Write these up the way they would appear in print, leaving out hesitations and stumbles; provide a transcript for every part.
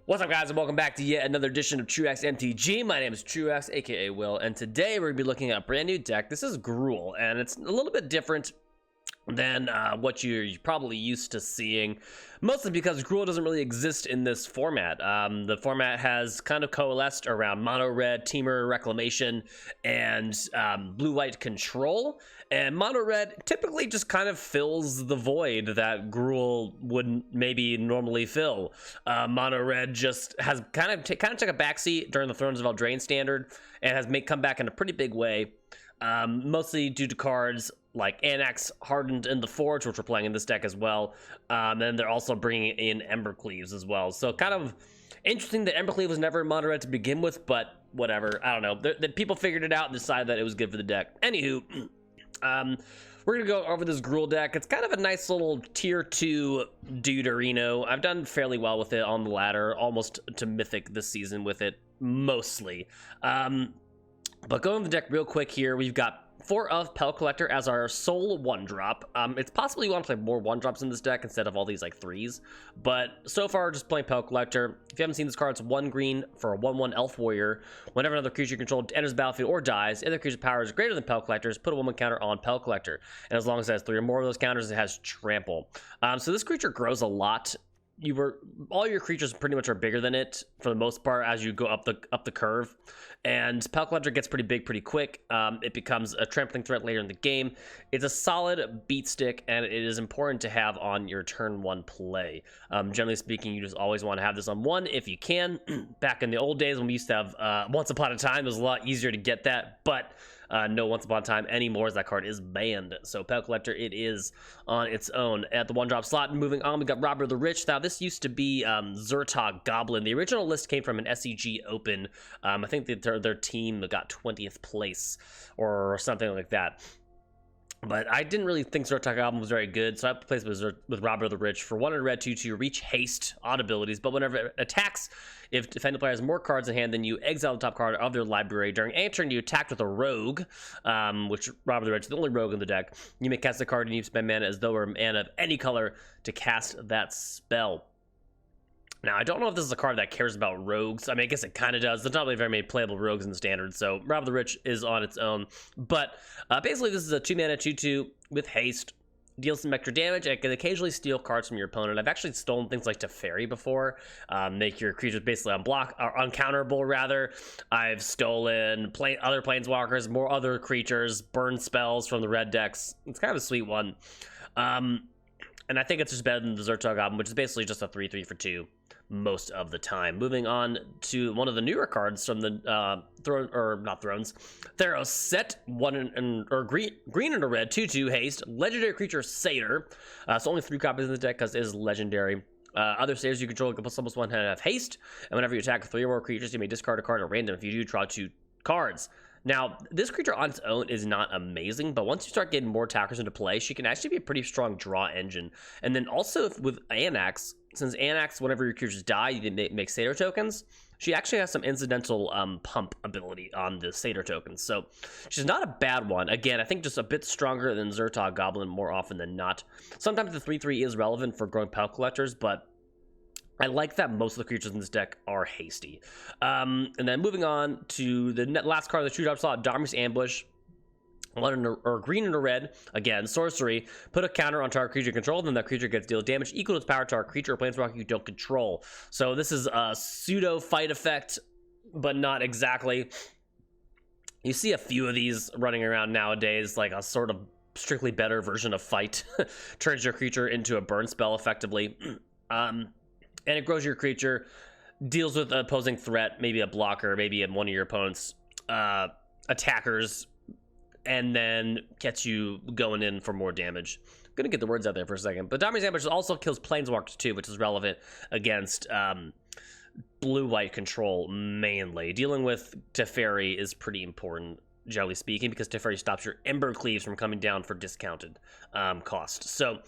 What's up, guys, and welcome back to yet another edition of Truex MTG. My name is Truex, aka Will, and today we're going to be looking at a brand new deck. This is Gruul, and it's a little bit different than what you're probably used to seeing, mostly because Gruul doesn't really exist in this format. The format has kind of coalesced around mono red, teamer reclamation, and blue-white control. And mono red typically just kind of fills the void that Gruul wouldn't maybe normally fill. Mono red just has kind of took a backseat during the Thrones of Eldraine standard and has come back in a pretty big way, mostly due to cards like Anax Hardened in the Forge, which we're playing in this deck as well. And they're also bringing in Embercleaves as well. So kind of interesting that Embercleave was never mono red to begin with, but whatever. I don't know. The people figured it out and decided that it was good for the deck. Anywho, we're gonna go over this Gruul deck. It's kind of a nice little tier 2 Deuterino. I've done fairly well with it on the ladder, almost to Mythic this season with it, mostly. But going over the deck real quick here, we've got 4 of Pel Collector as our sole 1-drop. It's possible you want to play more 1-drops in this deck instead of all these like 3s, but so far just playing Pel Collector. If you haven't seen this card, it's 1 green for a 1/1 Elf Warrior. Whenever another creature you control enters the battlefield or dies, if the creature's power is greater than Pel Collector's, put a 1/1 counter on Pel Collector, and as long as it has 3 or more of those counters, it has Trample. So this creature grows a lot. All your creatures pretty much are bigger than it for the most part as you go up the curve, and Pel Collector gets pretty big pretty quick. It becomes a trampling threat later in the game. It's a solid beat stick, and it is important to have on your turn 1 play. Generally speaking, you just always want to have this on 1 if you can. Back in the old days when we used to have Once Upon a Time, it was a lot easier to get that, but no Once Upon a Time anymore, as that card is banned. So Pel Collector, it is on its own at the 1-drop slot. And moving on, we got Robber the Rich. Now this used to be Zertog Goblin. The original list came from an SEG Open. I think that their team got 20th place or something like that. But I didn't really think Zertog Goblin was very good, so I placed with Robber the Rich for 1 red 2/2 reach haste odd abilities. But whenever it attacks, if defending player has more cards in hand than you, exile the top card of their library. During any turn you attacked with a rogue, which Robber the Rich is the only rogue in the deck, you may cast a card and you spend mana as though it were mana of any color to cast that spell. Now, I don't know if this is a card that cares about rogues. I mean, I guess it kind of does. There's not really very many playable rogues in the standard, so Rob the Rich is on its own. But basically, this is a 2-mana 2/2 with haste. Deals some extra damage. It can occasionally steal cards from your opponent. I've actually stolen things like Teferi before. Make your creatures basically uncounterable, rather. I've stolen other planeswalkers, more other creatures, burn spells from the red decks. It's kind of a sweet one. And I think it's just better than the Zertog Goblin, which is basically just a 3/3 for 2 most of the time. Moving on to one of the newer cards from the Theros set, green and a red 2/2 haste legendary creature Satyr. So only 3 copies in the deck because it is legendary. Other Satyrs you control can plus almost 1 and have haste, and whenever you attack 3 or more creatures, you may discard a card at random. If you do, draw 2 cards. Now, this creature on its own is not amazing, but once you start getting more attackers into play, she can actually be a pretty strong draw engine. And then also with Anax, since Anax, whenever your creatures die, you can make Satyr tokens, she actually has some incidental pump ability on the Satyr tokens. So she's not a bad one. Again, I think just a bit stronger than Zertog Goblin more often than not. Sometimes the 3/3 is relevant for growing Pel Collectors, but I like that most of the creatures in this deck are hasty. And then moving on to the last card of the 2-drop slot, Darmi's Ambush. 1 or green and a red. Again, sorcery. Put a counter on target creature you control, then that creature gets dealt damage equal to its power to our creature or planeswalker you don't control. So this is a pseudo fight effect, but not exactly. You see a few of these running around nowadays, like a sort of strictly better version of fight. Turns your creature into a burn spell effectively. And it grows your creature, deals with an opposing threat, maybe a blocker, maybe one of your opponent's attackers, and then gets you going in for more damage. I'm gonna get the words out there for a second. But Darmi's Ambush also kills planeswalkers too, which is relevant against blue-white control mainly. Dealing with Teferi is pretty important, generally speaking, because Teferi stops your Embercleaves from coming down for discounted cost. So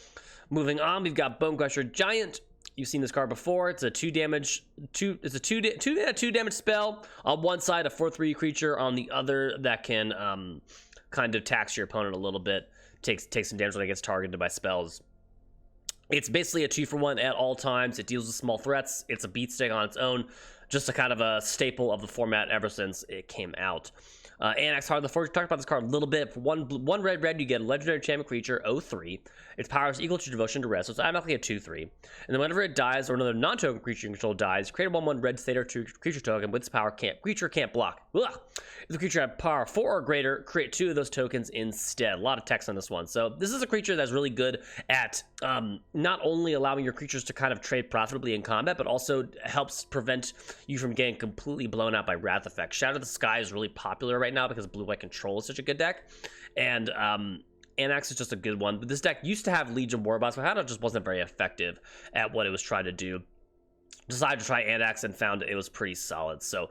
moving on, we've got Bonecrusher Giant. You've seen this card before. It's a 2 damage spell. On one side, a 4/3 creature. On the other, that can kind of tax your opponent a little bit. Takes some damage when it gets targeted by spells. It's basically a 2-for-1 at all times. It deals with small threats. It's a beat stick on its own. Just a kind of a staple of the format ever since it came out. Anax Heart of the Forge. Talked about this card a little bit. For one red, you get a legendary enchantment creature, 0/3. Its power is equal to devotion to rest, so it's automatically a 2/3. And then whenever it dies or another non-token creature you control dies, create a 1/1 red state or 2 creature token with its power creature can't block. Ugh. If the creature had power 4 or greater, create 2 of those tokens instead. A lot of text on this one. So this is a creature that's really good at not only allowing your creatures to kind of trade profitably in combat, but also helps prevent you from getting completely blown out by Wrath Effect. Shadow of the Sky is really popular right now because blue-white control is such a good deck, and Anax is just a good one. But this deck used to have Legion Warboss, but it just wasn't very effective at what it was trying to do. Decided to try Anax and found it was pretty solid. So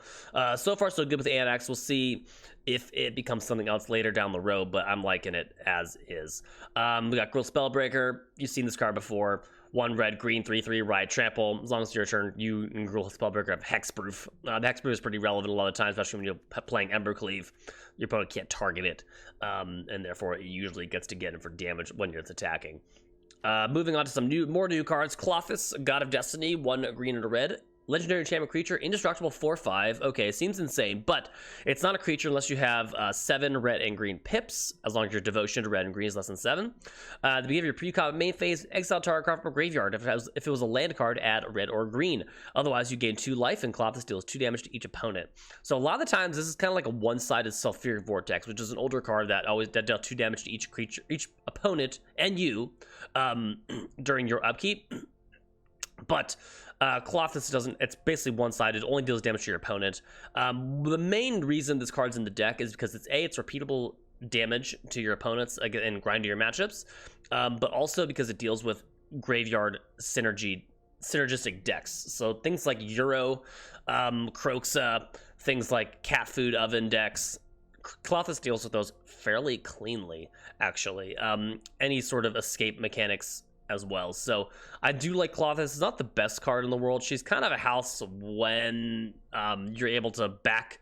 so far so good with Anax. We'll see if it becomes something else later down the road, but I'm liking it as is. We got Gruul Spellbreaker. You've seen this card before. 1 red, green, 3/3, Riot Trample. As long as it's your turn, you and Gruul Spellbreaker have Hexproof. The Hexproof is pretty relevant a lot of times, especially when you're playing Embercleave. Your opponent can't target it, and therefore it usually gets to get in for damage when it's attacking. Moving on to some more new cards. Klothys, God of Destiny, 1 green and a red. Legendary enchantment creature, indestructible 4/5. Okay, seems insane, but it's not a creature unless you have 7 red and green pips, as long as your devotion to red and green is less than 7. At the beginning of your pre-combat main phase, exile target card from a graveyard. If it was a land card, add red or green. Otherwise, you gain 2 life, and Klothys deals 2 damage to each opponent. So a lot of the times, this is kind of like a one-sided Sulfuric Vortex, which is an older card that dealt 2 damage to each creature, each opponent, and you during your upkeep. But Klothys doesn't, it's basically one-sided, only deals damage to your opponent. The main reason this card's in the deck is because it's repeatable damage to your opponents and grind to your matchups, but also because it deals with graveyard synergistic decks. So things like Euro, Kroxa, things like Cat Food Oven decks, Klothys deals with those fairly cleanly, actually. Any sort of escape mechanics as well. So I do like Klothys. It's not the best card in the world. She's kind of a house when you're able to back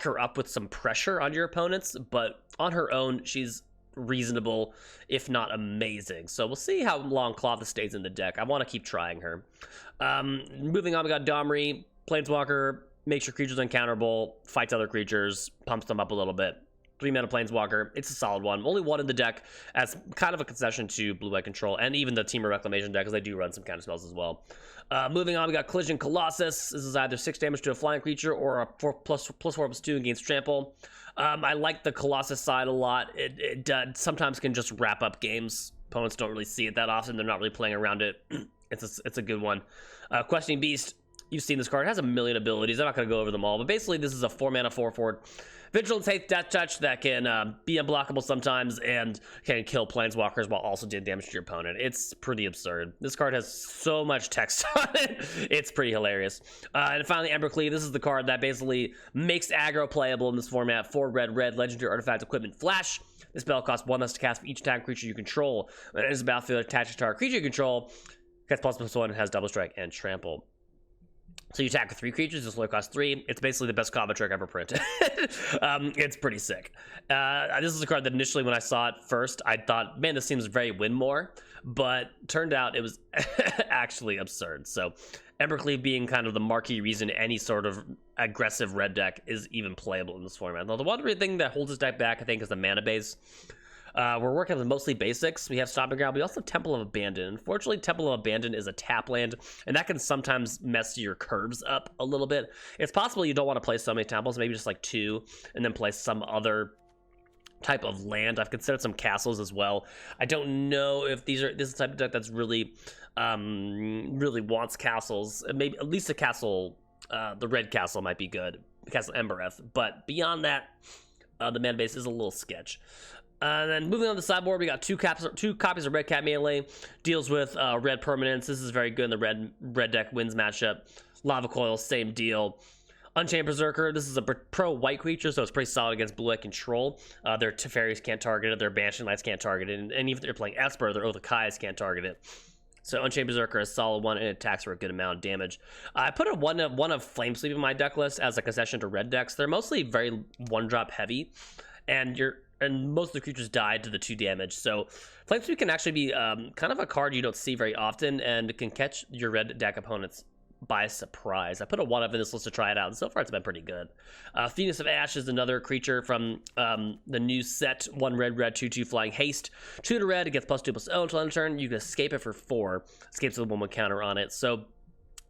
her up with some pressure on your opponents, but on her own, she's reasonable, if not amazing. So we'll see how long Klothys stays in the deck. I want to keep trying her. Moving on, we got Domri, Planeswalker, makes your creatures uncounterable, fights other creatures, pumps them up a little bit. 3-mana Planeswalker. It's a solid one. Only 1 in the deck as kind of a concession to blue-white control and even the Team of Reclamation deck, because they do run some counter spells as well. Moving on, we got Collision Colossus. This is either 6 damage to a flying creature or a 4+4/+2 against trample. I like the Colossus side a lot. It sometimes can just wrap up games. Opponents don't really see it that often. They're not really playing around it. It's a good one. Questioning Beast. You've seen this card. It has a million abilities. I'm not going to go over them all, but basically this is a 4-mana 4/4 Vigilance, Haste, Death Touch that can be unblockable sometimes and can kill Planeswalkers while also doing damage to your opponent. It's pretty absurd. This card has so much text on it. It's pretty hilarious. And finally, Embercleave. This is the card that basically makes aggro playable in this format. 4 red, legendary artifact equipment flash. This spell costs 1 less to cast for each attack creature you control. When it enters the battlefield, attached to target creature you control. Gets ++1 and has double strike and trample. So you attack with 3 creatures, this only costs 3. It's basically the best combo trick ever printed. It's pretty sick. This is a card that initially when I saw it first, I thought, man, this seems very win more, but turned out it was actually absurd. So Embercleave being kind of the marquee reason any sort of aggressive red deck is even playable in this format. Now, the one thing that holds this deck back, I think, is the mana base. We're working with mostly basics. We have Stomping Ground. We also have Temple of Abandon. Unfortunately, Temple of Abandon is a tap land, and that can sometimes mess your curves up a little bit. It's possible you don't want to play so many temples, maybe just like 2, and then play some other type of land. I've considered some castles as well. I don't know if this is the type of deck that's really wants castles. Maybe at least a castle, the red castle might be good, Castle Embereth. But beyond that, the mana base is a little sketch. And then moving on to the sideboard, we got 2 copies of Red Cat Melee. Deals with red permanents. This is very good in the red deck wins matchup. Lava Coil, same deal. Unchained Berserker. This is a pro white creature, so it's pretty solid against blue-white control. Their Teferis can't target it. Their Banishing Lights can't target it. And even if they're playing Esper, their Oath of Kai's can't target it. So Unchained Berserker is a solid one, and it attacks for a good amount of damage. I put one of Flamesweep in my deck list as a concession to red decks. They're mostly very 1-drop heavy, and and most of the creatures died to the 2 damage. So Flamesweep can actually be kind of a card you don't see very often, and can catch your red deck opponents by surprise. I put a 1-up in this list to try it out, and so far it's been pretty good. Phoenix of Ash is another creature from the new set. 1 red, 2/2 flying haste. 2 to red, it gets +2/+0 until end of turn. You can escape it for 4. Escapes with a 1/1 counter on it. So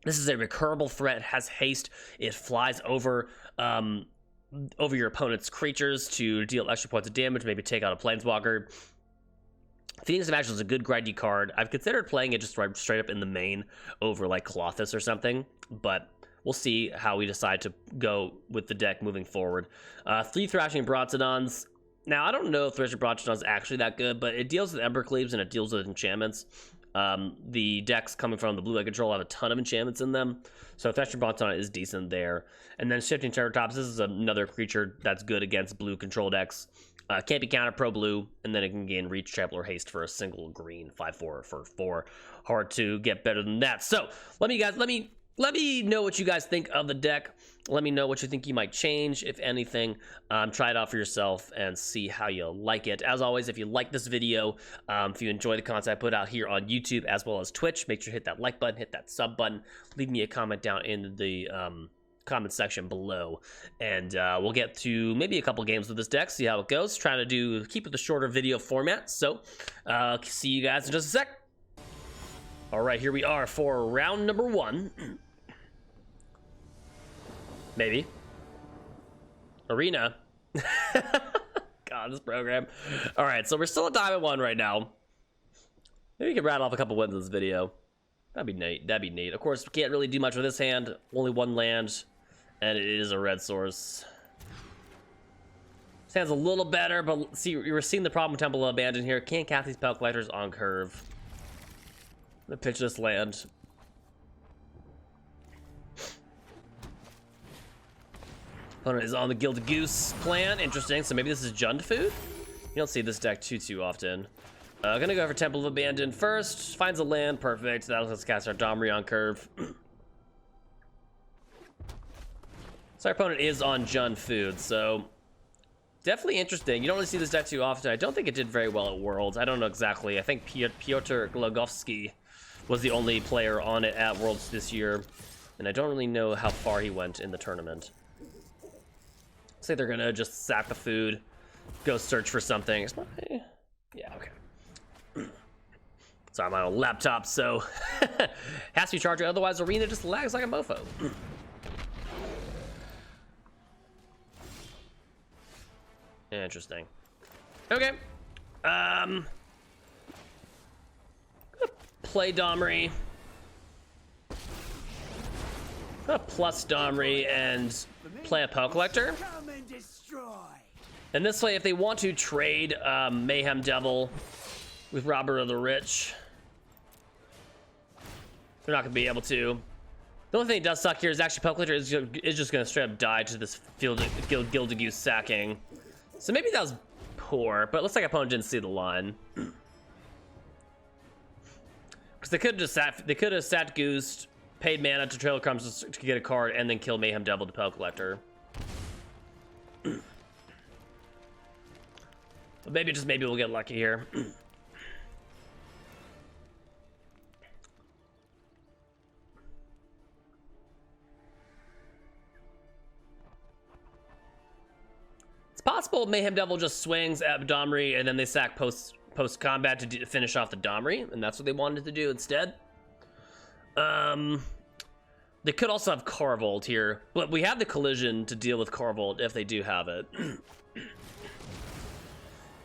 this is a recurable threat. It has haste. It flies over your opponent's creatures to deal extra points of damage, maybe take out a planeswalker. Phoenix of Ash is a good grindy card. I've considered playing it just straight up in the main over like Colossus or something, but we'll see how we decide to go with the deck moving forward. 3 Thrashing Brontodons. Now, I don't know if Thrashing Brontodon is actually that good, but it deals with Embercleaves and it deals with enchantments. The decks coming from the blue light control have a ton of enchantments in them, so Thrashing Brontodon is decent there. And then Shifting Terratops, this is another creature that's good against blue control decks. Can't be countered pro blue, and then it can gain reach, trample, or haste for a single green 5/4 for 4. Hard to get better than that. So let me know what you guys think of the deck. Let me know what you think you might change, if anything. Try it out for yourself and see how you like it. As always, if you like this video, if you enjoy the content I put out here on YouTube as well as Twitch, make sure to hit that like button, hit that sub button, leave me a comment down in the comment section below, and we'll get to maybe a couple games with this deck, see how it goes. Try to keep it the shorter video format. So see you guys in just a sec. All right, here we are for round number 1. Maybe arena. God, this program. All right, so we're still at Diamond 1 right now. Maybe we can rattle off a couple wins in this video. That'd be neat. That'd be neat. Of course, we can't really do much with this hand. Only 1 land, and it is a red source. This hand's a little better, but see, we're seeing the problem with Temple of Abandon here. Can't cast these Spell Collectors on curve. I'm gonna pitch this land. Opponent is on the Gilded Goose plan. Interesting. So maybe this is Jund food? You don't see this deck too often. Gonna go for Temple of Abandon first. Finds a land. Perfect. That'll let us cast our Domri on curve. So our opponent is on Jund food, so definitely interesting. You don't really see this deck too often. I don't think it did very well at Worlds. I don't know exactly. I think Piotr Glogowski was the only player on it at Worlds this year, and I don't really know how far he went in the tournament. Say they're gonna just sack the food, go search for something. Yeah, okay. So I'm on a laptop, so has to be charged. Otherwise, Arena just lags like a mofo. Interesting. Okay. Play Domri. Plus Domri and play a Poe Collector. And this way, if they want to trade Mayhem Devil with Robber of the Rich, they're not going to be able to. The only thing that does suck here is actually Poe Collector is just going to straight up die to this Gilded Goose sacking. So maybe that was poor, but it looks like opponent didn't see the line. Because they could have sat Goose, paid mana to Trail of Crumbs to get a card, and then kill Mayhem Devil to Poe Collector. But maybe we'll get lucky here. It's possible Mayhem Devil just swings at Domri and then they sack post combat to finish off the Domri, and that's what they wanted to do instead. They could also have Carvolt here, but we have the collision to deal with Carvolt if they do have it.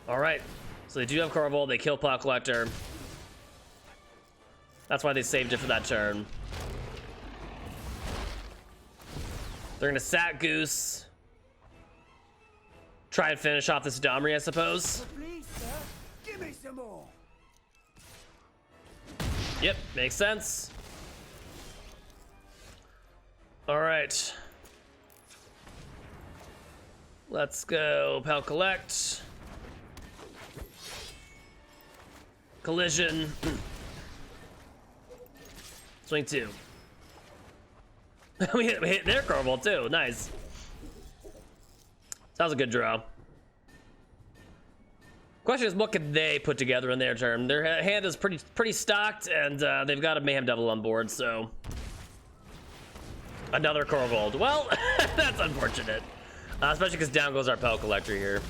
All right, so they do have Carvolt. They kill Poe Collector. That's why they saved it for that turn. They're gonna sack Goose. Try and finish off this Domri, I suppose. Please, sir, give me some more. Yep, makes sense. All right. Let's go Poe Collect. Collision. Swing 2. we hit their Carvolt too. Nice. That was a good draw. Question is, what could they put together in their turn? Their hand is pretty stocked, and they've got a Mayhem Devil on board, so another Corvold. Well, that's unfortunate, especially because down goes our Pel Collector here.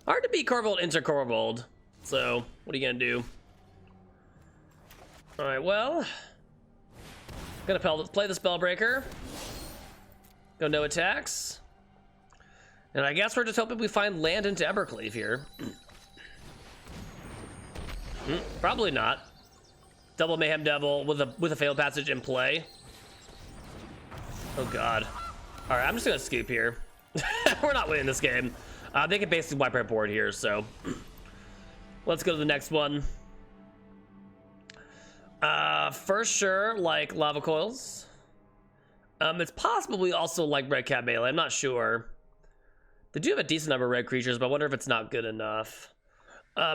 Hard to beat Corvold into Corvold, so what are you gonna do? All right, well, gonna play the Spellbreaker. Go no attacks. And I guess we're just hoping we find land into Evercleave here. Probably not. Double Mayhem Devil with a failed passage in play. Oh god. All right, I'm just gonna scoop here. We're not winning this game. They can basically wipe our board here, so let's go to the next one. For sure, like Lava Coils. It's possibly also like Red Cat Melee. I'm not sure. They do have a decent number of red creatures, but I wonder if it's not good enough.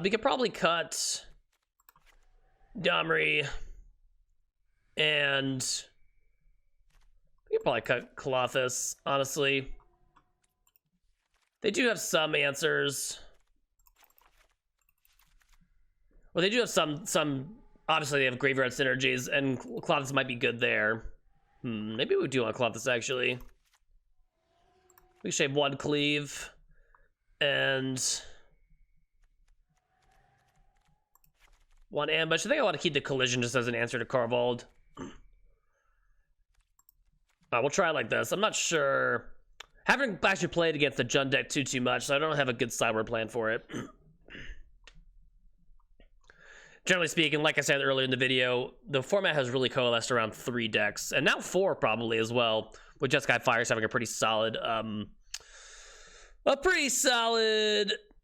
We could probably cut Domri, and we could probably cut Colossus, honestly. They do have some answers. Well, they do have some, obviously they have Graveyard synergies, and Colossus might be good there. Maybe we do want Colossus, actually. We shape one cleave, and one ambush. I think I want to keep the collision just as an answer to Corvold. We'll try it like this. I'm not sure. Haven't actually played against the Jund deck too much, so I don't have a good sideboard plan for it. Generally speaking, like I said earlier in the video, the format has really coalesced around 3 decks, and now 4 probably as well, with Jeskai Fires having a pretty solid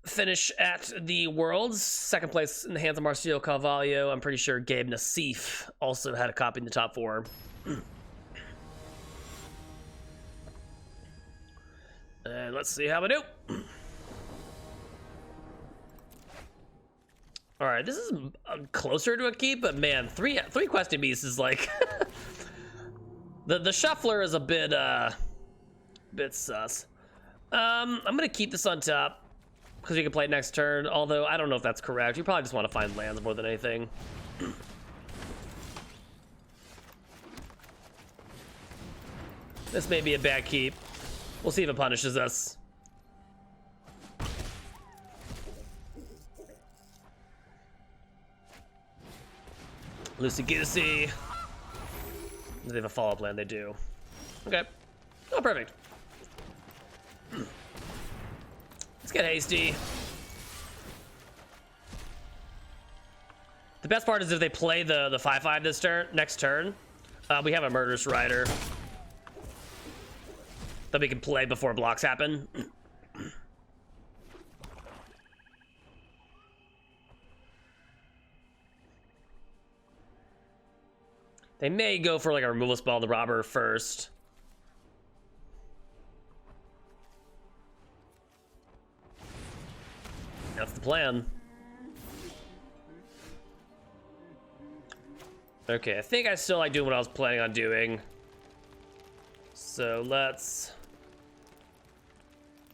finish at the Worlds. Second place in the hands of Marcio Carvalho. I'm pretty sure Gabe Nassif also had a copy in the top 4. And let's see how we do. All right, this is closer to a keep, but man, three questing beasts is like the shuffler is a bit sus. I'm gonna keep this on top because we can play it next turn. Although I don't know if that's correct. You probably just want to find lands more than anything. This may be a bad keep. We'll see if it punishes us. Loosey goosey. Do they have a follow-up land? They do. Okay. Oh, perfect. Let's get hasty. The best part is if they play the 5/5 this turn, next turn, we have a Murderous Rider that we can play before blocks happen. They may go for like a removal spell on the robber first. That's the plan. Okay, I think I still like doing what I was planning on doing. So let's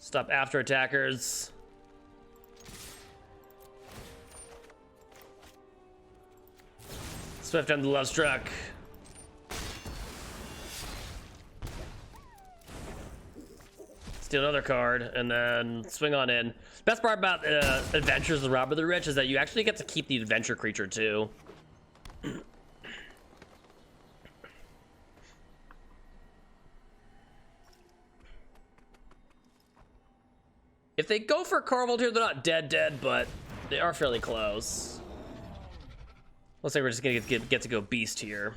stop after attackers. Swift and the Love Struck. Steal another card and then swing on in. Best part about Adventures of the Robber the Rich is that you actually get to keep the adventure creature too. If they go for Corvold here, they're not dead, but they are fairly close. Looks like we're just gonna get to go Beast here.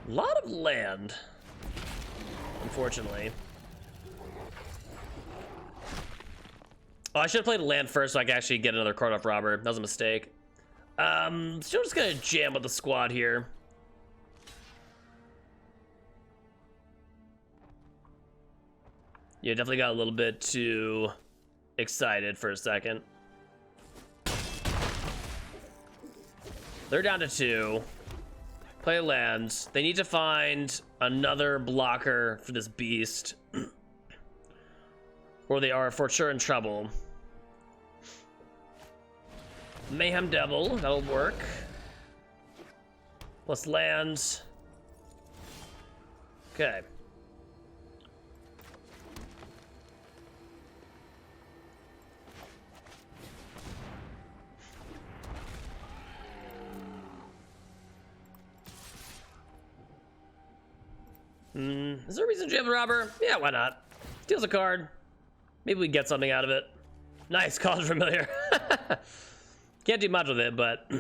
A lot of land, unfortunately. Oh, I should have played land first so I could actually get another card off Robber. That was a mistake. Still just gonna jam with the squad here. Yeah, definitely got a little bit too excited for a second. They're down to 2. Play land. They need to find another blocker for this beast. or they are for sure in trouble. Mayhem Devil, that'll work. Plus lands. Okay. Is there a reason to jam the robber? Yeah, why not? Steals a card. Maybe we get something out of it. Nice, College Familiar. Can't do much with it, but...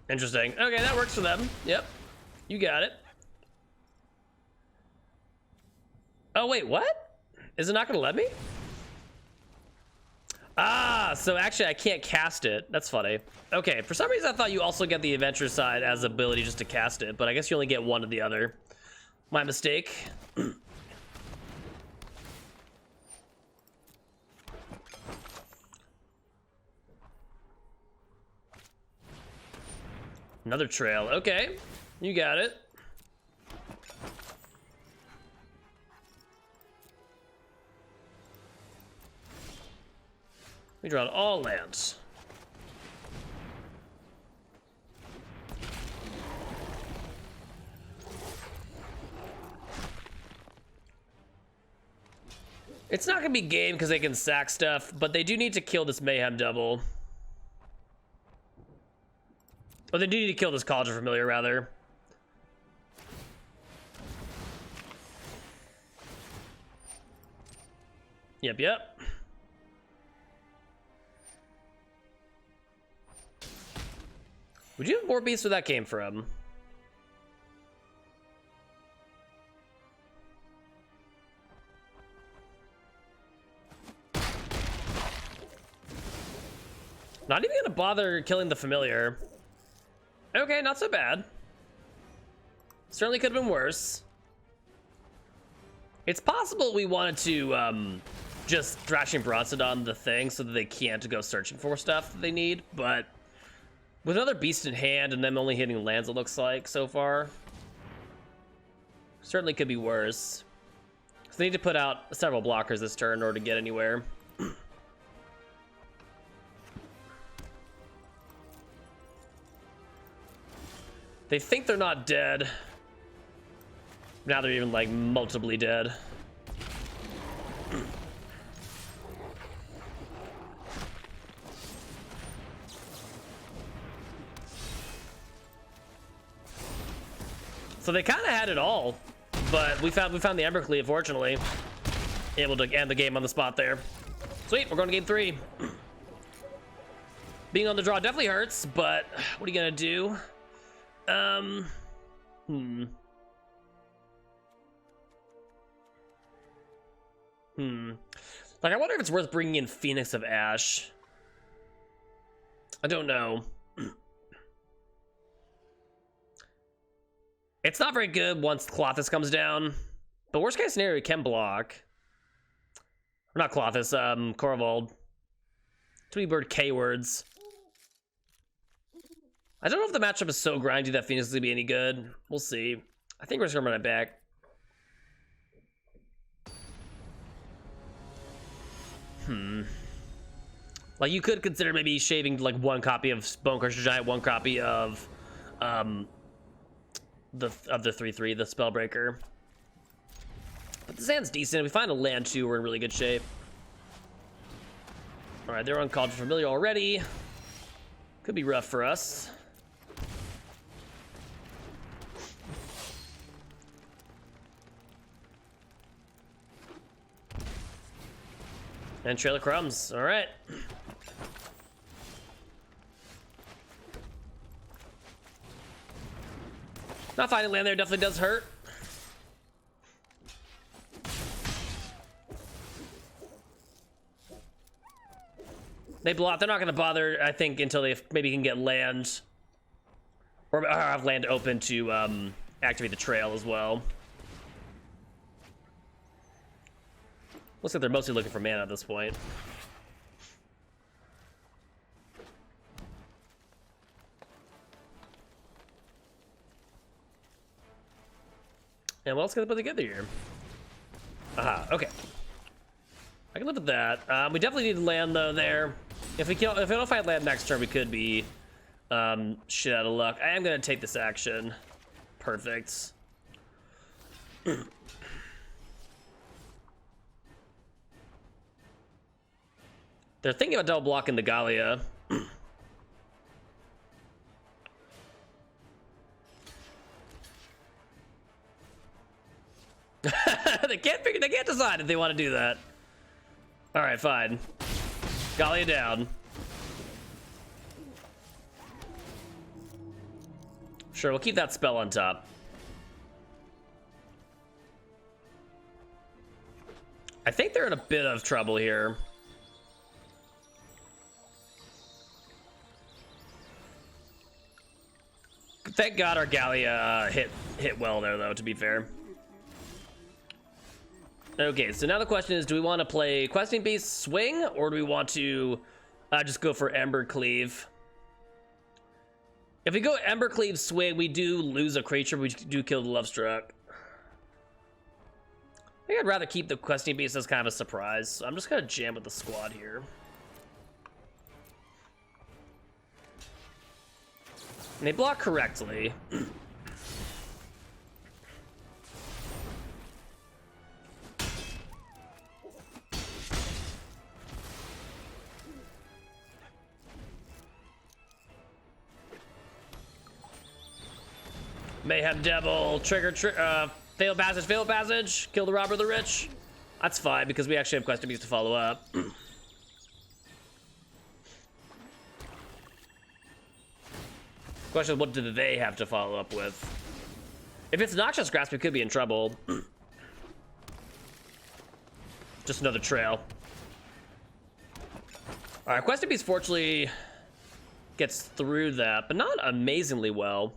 Interesting. Okay, that works for them. Yep. You got it. Oh, wait, what? Is it not gonna let me? Ah, so actually I can't cast it. That's funny. Okay, for some reason I thought you also get the adventure side as ability just to cast it, but I guess you only get one of the other. My mistake. Another trail. Okay, you got it. We draw all lands. It's not gonna be game because they can sack stuff, but they do need to kill this Mayhem Devil. Oh, they do need to kill this College of Familiar, rather. Yep, yep. Would you have more beasts where that came from? Not even gonna bother killing the familiar. Okay, not so bad. Certainly could have been worse. It's possible we wanted to just Thrashing Bronzodon the thing so that they can't go searching for stuff that they need, but with another beast in hand and them only hitting lands, it looks like so far, certainly could be worse. So they need to put out several blockers this turn in order to get anywhere. They think they're not dead. Now they're even like multiply dead. So they kind of had it all, but we found the Embercleave, fortunately, able to end the game on the spot there. Sweet, we're going to game 3. Being on the draw definitely hurts, but what are you gonna do? Like, I wonder if it's worth bringing in Phoenix of Ash. I don't know. It's not very good once Clothis comes down, but worst case scenario, it can block. Or not Clothis, Corvold. Tweebird K-words. I don't know if the matchup is so grindy that Phoenix is gonna be any good. We'll see. I think we're just gonna run it back. Like, you could consider maybe shaving like one copy of Bonecrusher Giant, one copy of the 3/3, the Spellbreaker. But the Sand's decent. If we find a land too, we're in really good shape. All right, they're on Called Familiar already. Could be rough for us. And Trail of Crumbs. All right. Not finding land there definitely does hurt. They block. They're not going to bother, I think, until they maybe can get land. Or have land open to activate the trail as well. Looks like they're mostly looking for mana at this point. And what else can I put together here? Aha, okay. I can live with that. We definitely need to land though there. If we don't find land next turn, we could be shit out of luck. I am gonna take this action. Perfect. They're thinking about double blocking the Gallia. They can't decide if they want to do that. All right, fine. Gallia down. Sure, we'll keep that spell on top. I think they're in a bit of trouble here. Thank God our Gallia hit well there, though, to be fair. Okay, so now the question is, do we want to play Questing Beast Swing, or do we want to just go for Ember Cleave? If we go Ember Cleave Swing, we do lose a creature, we do kill the Lovestruck. I think I'd rather keep the Questing Beast as kind of a surprise, so I'm just gonna jam with the squad here. And they block correctly. Mayhem Devil, fail passage, kill the robber of the rich. That's fine because we actually have Questing Beast to follow up. Question is, what do they have to follow up with? If it's Noxious Grasp, we could be in trouble. Just another trail. All right, Questing Beast fortunately gets through that, but not amazingly well.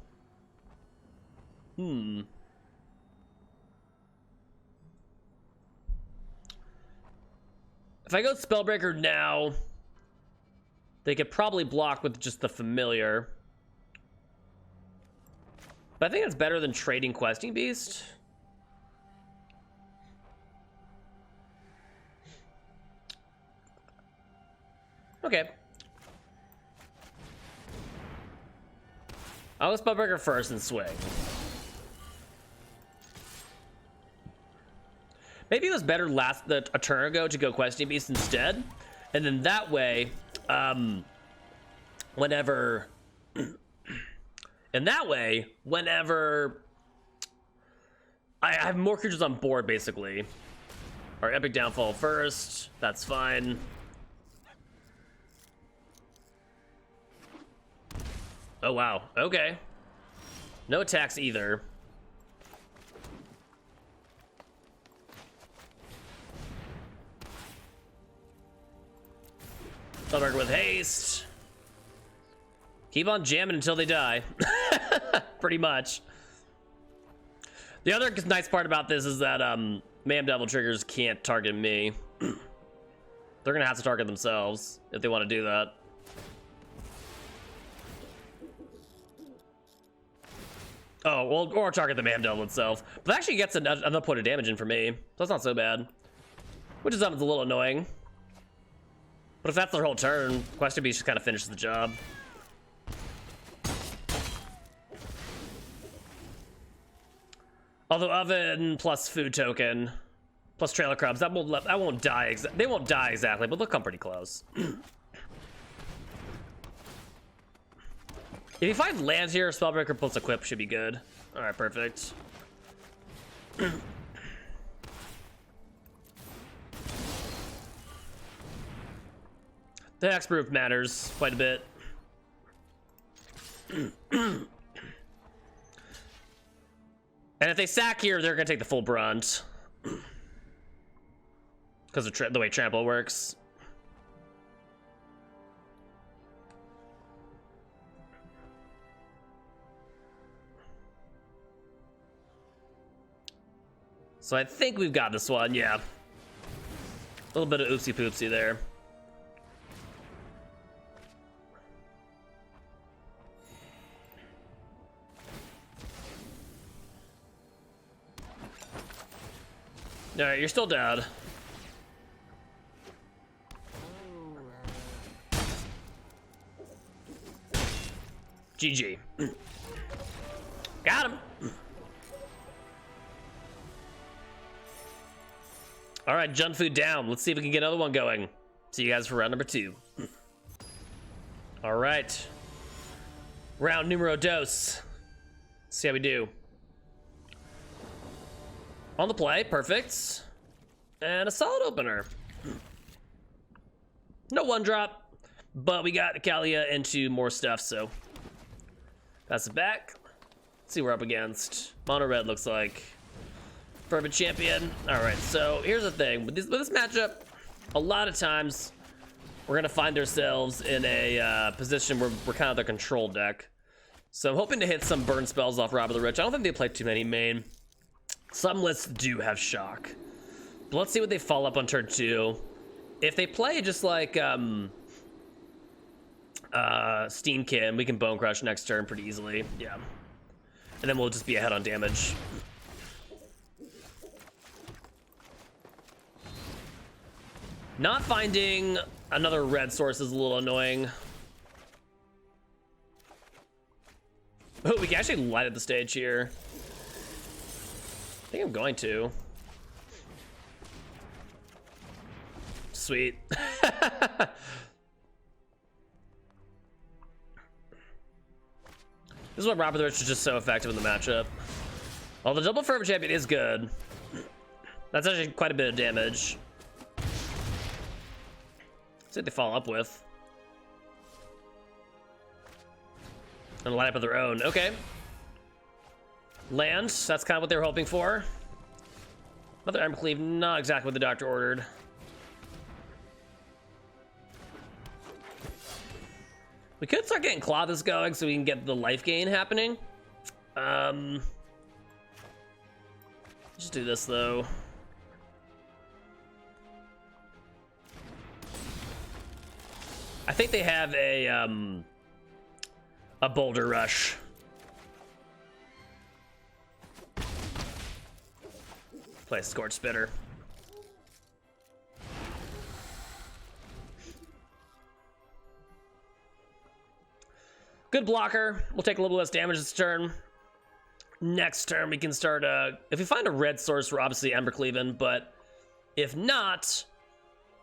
If I go Spellbreaker now, they could probably block with just the Familiar. But I think it's better than trading Questing Beast. Okay. I'll go Spellbreaker first and swing. Maybe it was better a turn ago to go Questing Beast instead, and then that way, whenever I have more creatures on board, basically. Our Epic Downfall first, that's fine. Oh wow, okay. No attacks either. Spellbreaker with haste. Keep on jamming until they die. Pretty much. The other nice part about this is that Mayhem Devil triggers can't target me. They're gonna have to target themselves if they want to do that. Oh, well, or target the Mayhem Devil itself. But that actually gets another point of damage in for me. So that's not so bad. Which is a little annoying. But if that's their whole turn, Questing Beast just kind of finishes the job. Although Oven plus Food Token plus Trailer Crumbs, that won't die. They won't die exactly, but they'll come pretty close. If you find lands here, Spellbreaker plus Equip should be good. All right, perfect. The hexproof matters quite a bit. And if they sack here, they're gonna take the full brunt. Because of the way trample works. So I think we've got this one, yeah. little bit of oopsie poopsie there. All right, you're still dead. GG. Got him. All right, junk food down. Let's see if we can get another one going. See you guys for round number 2. All right. Round numero dos. See how we do. On the play, perfect. And a solid opener. No one drop, but we got Kalia into more stuff, so pass it back. Let's see what we're up against. Mono red looks like. Perfect champion. All right, so here's the thing. With this matchup, a lot of times we're gonna find ourselves in a position where we're kind of the control deck. So I'm hoping to hit some burn spells off Rob of the Rich. I don't think they play too many main. Some lists do have shock. But let's see what they follow up on turn 2. If they play just like Steamkin, we can Bone Crush next turn pretty easily. Yeah. And then we'll just be ahead on damage. Not finding another red source is a little annoying. Oh, we can actually light up the stage here. I think I'm going to. Sweet. This is what Robert the Rich is just so effective in the matchup. Well, the double Fervent Champion is good. That's actually quite a bit of damage. Let's see what they follow up with. And light up of their own. Okay. Land, that's kind of what they were hoping for. Another Embercleave, not exactly what the doctor ordered. We could start getting Clothes going so we can get the life gain happening. Just do this though. I think they have a Boulder Rush. Play Scorch Spitter. Good blocker. We'll take a little less damage this turn. Next turn we can start if we find a red source, we're obviously Embercleaving, but if not,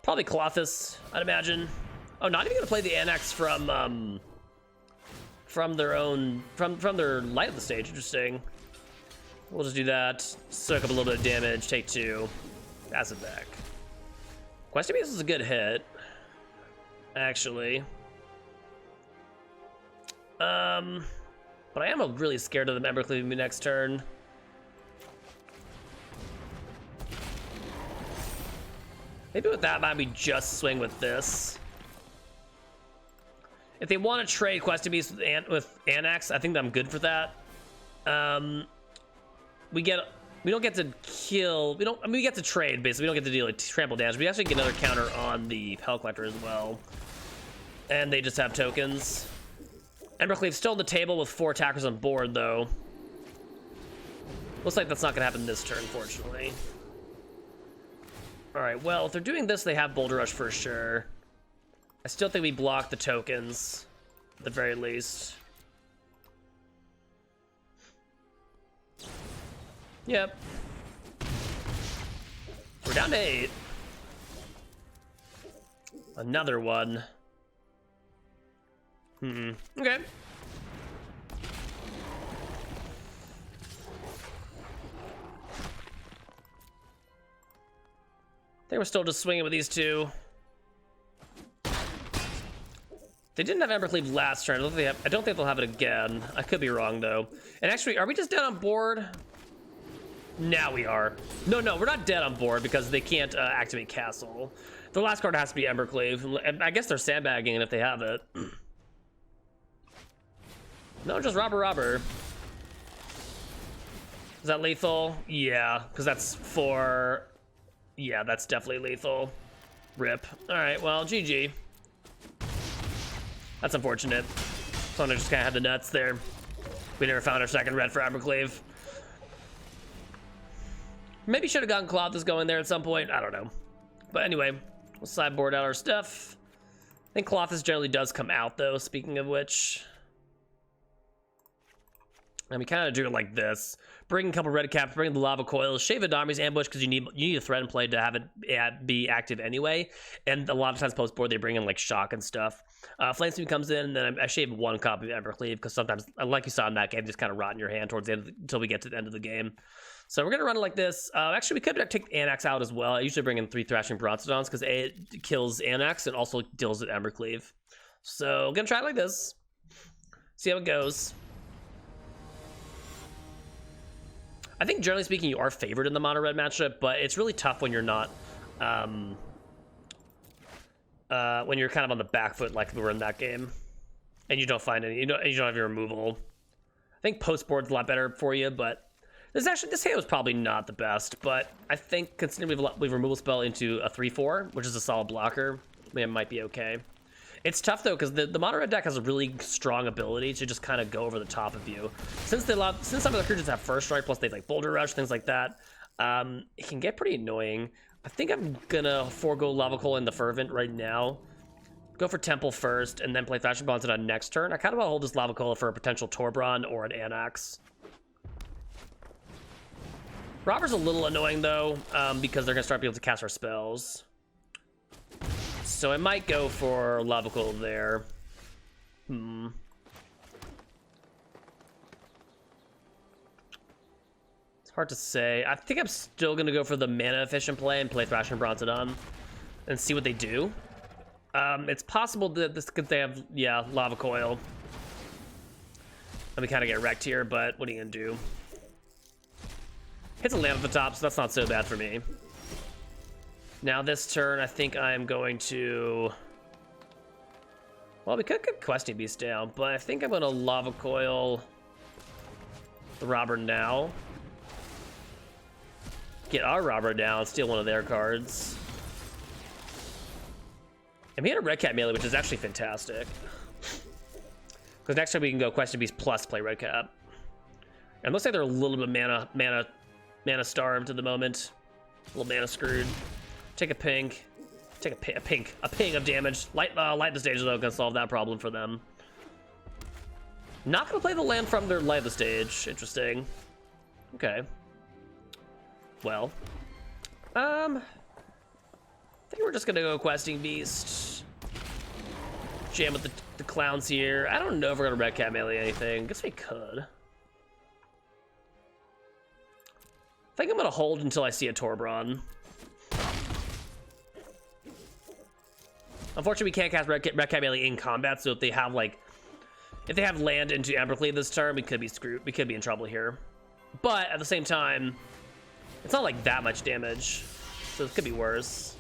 probably Colossus, I'd imagine. Oh, not even gonna play the Annex from their own from their light of the stage. Interesting. We'll just do that. Soak up a little bit of damage. Take 2. Pass it back. Question Beast is a good hit, actually. But I am really scared of the Embercleaving me next turn. Maybe with that, might we just swing with this. If they want to trade Question Beast with Annex, I think I'm good for that. We don't get to kill. We get to trade basically. We don't get to deal like trample damage. We actually get another counter on the Pel Collector as well. And they just have tokens. Embercleave still on the table with 4 attackers on board though. Looks like that's not gonna happen this turn, fortunately. All right. Well, if they're doing this, they have Boulder Rush for sure. I still think we block the tokens at the very least. Yep. We're down to 8. Another one. Okay. I think we're still just swinging with these 2. They didn't have Embercleave last turn. I don't think they'll have it again. I could be wrong though. And actually, are we just dead on board? Now we are. No, we're not dead on board because they can't activate Castle. The last card has to be Embercleave. And I guess they're sandbagging it if they have it. No, just robber. Is that lethal? Yeah, because that's 4. Yeah, that's definitely lethal. Rip. All right, well, GG. That's unfortunate. Someone just kind of had the nuts there. We never found our second red for Aberclave. Maybe should have gotten Colossus going there at some point. I don't know. But anyway, we'll sideboard out our stuff. I think Colossus generally does come out, though, speaking of which. And we kind of do it like this. Bring a couple red caps, bring the lava coils, shave Adami's ambush because you need a threat in play to have it be active anyway. And a lot of times post board they bring in like shock and stuff. Flamespeed comes in, and then I shave one copy of Evercleave because sometimes, like you saw in that game, just kind of rot in your hand towards the end until we get to the end of the game. So we're gonna run it like this. Actually, we could take Anax out as well. I usually bring in 3 Thrashing Bronzodons because it kills Anax and also deals with Embercleave. So I'm gonna try it like this. See how it goes. I think generally speaking, you are favored in the mono red matchup, but it's really tough when you're not, when you're kind of on the back foot like we were in that game, and you don't find any, you don't have your removal. I think post board's a lot better for you, but this hand was probably not the best. But I think considering we've removal spell into a 3/4, which is a solid blocker, I mean, it might be okay. It's tough though because the mono red deck has a really strong ability to just kind of go over the top of you. Since some of the creatures have first strike, plus they like boulder rush, things like that, it can get pretty annoying. I think I'm gonna forego Lava Coil in the Fervent right now. Go for Temple first, and then play Thrashing Bonds on next turn. I kind of want to hold this Lava Coil for a potential Torbran or an Anax. Robber's a little annoying though, because they're gonna start being able to cast our spells. So I might go for Lava Coil there. It's hard to say. I think I'm still gonna go for the mana efficient play and play Thrashing Bronzodon and see what they do. It's possible that they have, yeah, Lava Coil. Let me kind of get wrecked here, but what are you gonna do? Hits a land at the top, so that's not so bad for me. Now this turn, I think I'm going to... Well, we could get Questing Beast down, but I think I'm going to Lava Coil the Robber now. Get our Robber down, steal one of their cards. And we had a Red Cap melee, which is actually fantastic. Because next time we can go Questing Beast plus play Red Cap. And it looks like they're a little bit mana starved at the moment. A little mana screwed. Take a pink. Take a ping of damage. Light the stage though, gonna solve that problem for them. Not gonna play the land from their light the stage. Interesting. Okay. Well, I think we're just gonna go Questing Beast. Jam with the clowns here. I don't know if we're gonna Red Cat melee anything. Guess we could. I think I'm gonna hold until I see a Torbran. Unfortunately, we can't cast Red Cat melee in combat, so if they have land into Embercleave this turn, we could be screwed. We could be in trouble here. But at the same time, it's not like that much damage, so it could be worse.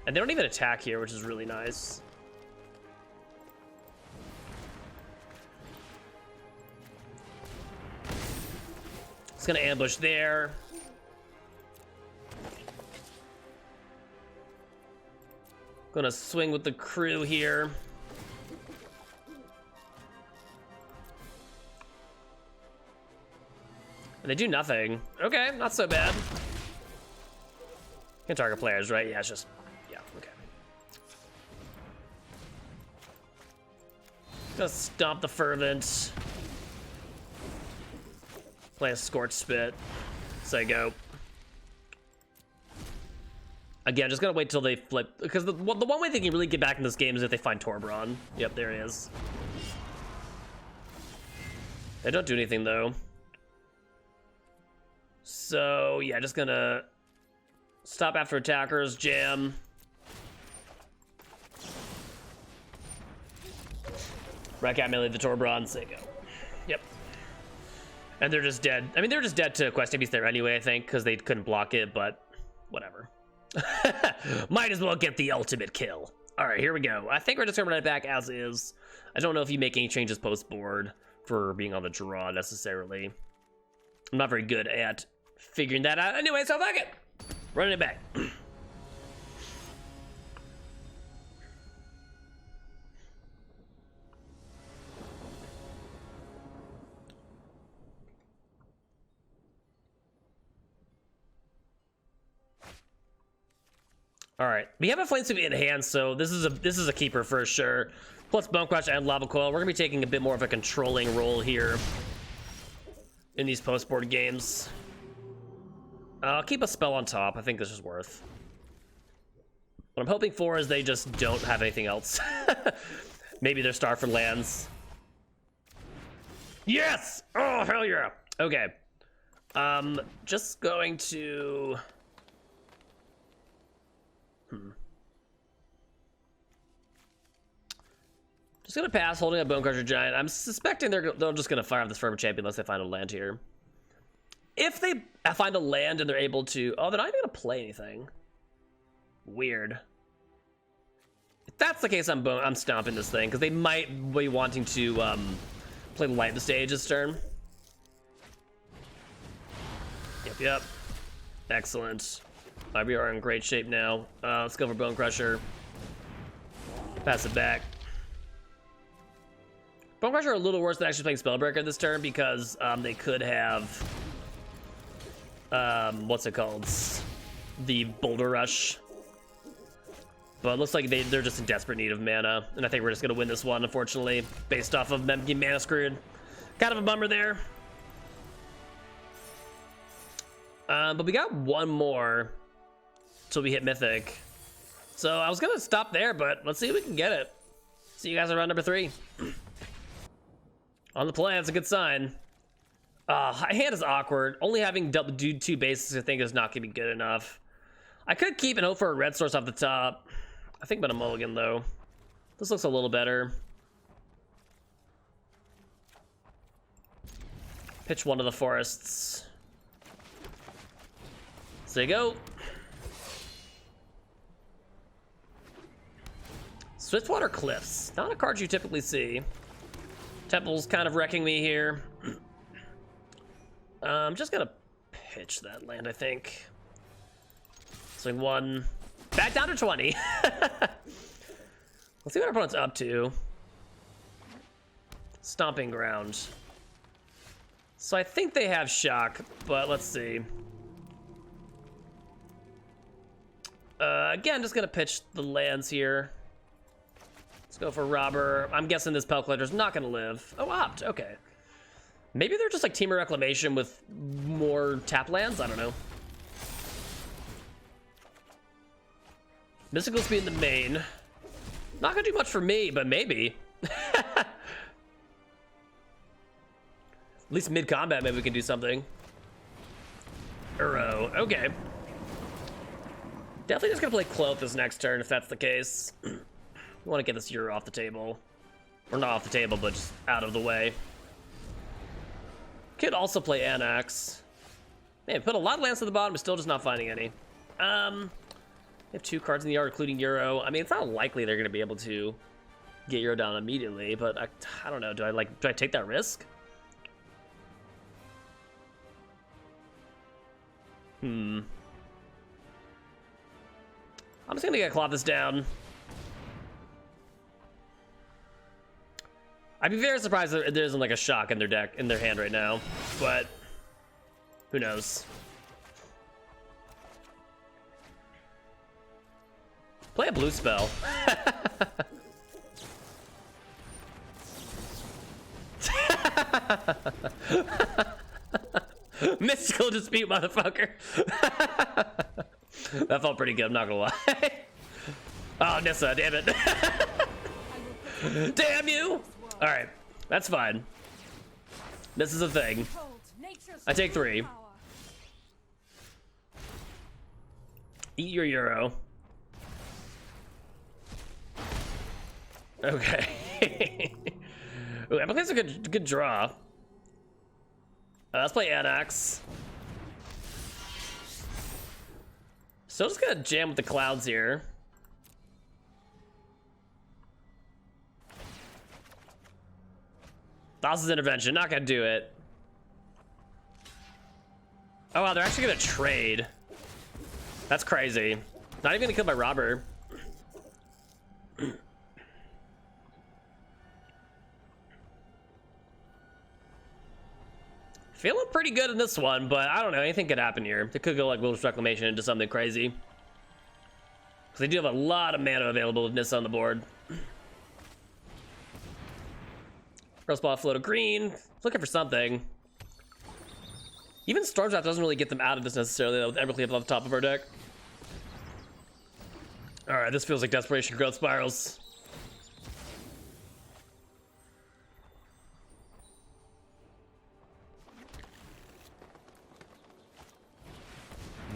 And they don't even attack here, which is really nice. It's gonna ambush there. Gonna swing with the crew here. And they do nothing. Okay, not so bad. Can target players, right? Yeah, it's just, yeah, okay. Just stomp the Fervent. Play a Scorch Spit. Say go. Again, just gonna wait till they flip, because the one way they can really get back in this game is if they find Torbran. Yep, there it is. They don't do anything though. So yeah, just gonna stop after attackers, jam. Red Cat melee the Torbran, say go. Yep. And they're just dead. I mean, they're just dead to Questing Beast there anyway, I think, because they couldn't block it, but whatever. Might as well get the ultimate kill. All right, here we go. I think we're just gonna run it back as is. I don't know if you make any changes post board for being on the draw necessarily. I'm not very good at figuring that out. Anyway, so fuck it. Running it back. All right, we have a flame sweep in hand, so this is a keeper for sure. Plus Bone Crush and Lava Coil. We're gonna be taking a bit more of a controlling role here in these post-board games. I'll keep a spell on top. I think this is worth. What I'm hoping for is they just don't have anything else. Maybe they're starved for lands. Yes! Oh, hell yeah! Okay. Just going to... Just gonna pass, holding a Bone Crusher Giant. I'm suspecting they're just gonna fire off this Fervent Champion unless they find a land here. If they find a land and they're able to... Oh, they're not even gonna play anything. Weird. If that's the case, I'm stomping this thing, because they might be wanting to play Light the Stage this turn. Yep. Excellent. We are in great shape now. Let's go for Bone Crusher. Pass it back. Bone Crusher are a little worse than actually playing Spellbreaker this turn because they could have what's it called? The Boulder Rush. But it looks like they're just in desperate need of mana, and I think we're just gonna win this one, unfortunately, based off of them getting mana screwed. Kind of a bummer there. But we got one more till we hit Mythic. So I was gonna stop there, but let's see if we can get it. See you guys around number 3. On the play, that's a good sign. Hand is awkward. Only having do 2 basics, I think, is not gonna be good enough. I could keep and hope for a red source off the top. I think I'm gonna mulligan though. This looks a little better. Pitch one of the forests. So there you go. Swiftwater Cliffs. Not a card you typically see. Temple's kind of wrecking me here. I'm just gonna pitch that land, I think. Swing 1. Back down to 20. Let's see what our opponent's up to. Stomping Ground. So I think they have Shock, but let's see. Again, just gonna pitch the lands here. Let's go for Robber. I'm guessing this Pel Collector's not gonna live. Oh, Opt, okay. Maybe they're just like Team of Reclamation with more tap lands? I don't know. Mystical Speed in the main. Not gonna do much for me, but maybe. At least mid-combat, maybe we can do something. Uro, okay. Definitely just gonna play Cloth this next turn if that's the case. We want to get this Uro off the table. Or not off the table, but just out of the way. Could also play Anax. Man, put a lot of lands to the bottom, but still just not finding any. They have 2 cards in the yard, including Uro. I mean, it's not likely they're going to be able to get Uro down immediately, but I don't know. Do I take that risk? I'm just going to get Cloth this down. I'd be very surprised if there isn't like a Shock in their deck, in their hand right now, but who knows? Play a blue spell. Mystical Dispute, motherfucker. That felt pretty good, I'm not gonna lie. Oh, Nissa, damn it. Damn you! Alright, that's fine. This is a thing. I take 3. Eat your Uro. Okay. Ooh, I think that's a good draw. Let's play Anax. Still just gonna jam with the clouds here. Thassa's Intervention, not gonna do it. Oh wow, they're actually gonna trade. That's crazy. Not even gonna kill my Robber. Feeling pretty good in this one, but I don't know, anything could happen here. It could go like Wilderness Reclamation into something crazy. Because they do have a lot of mana available with Nissa on the board. First ball, float of green. Looking for something. Even Stormdraft doesn't really get them out of this necessarily, though, with Evercleave on the top of our deck. Alright, this feels like Desperation Growth Spirals.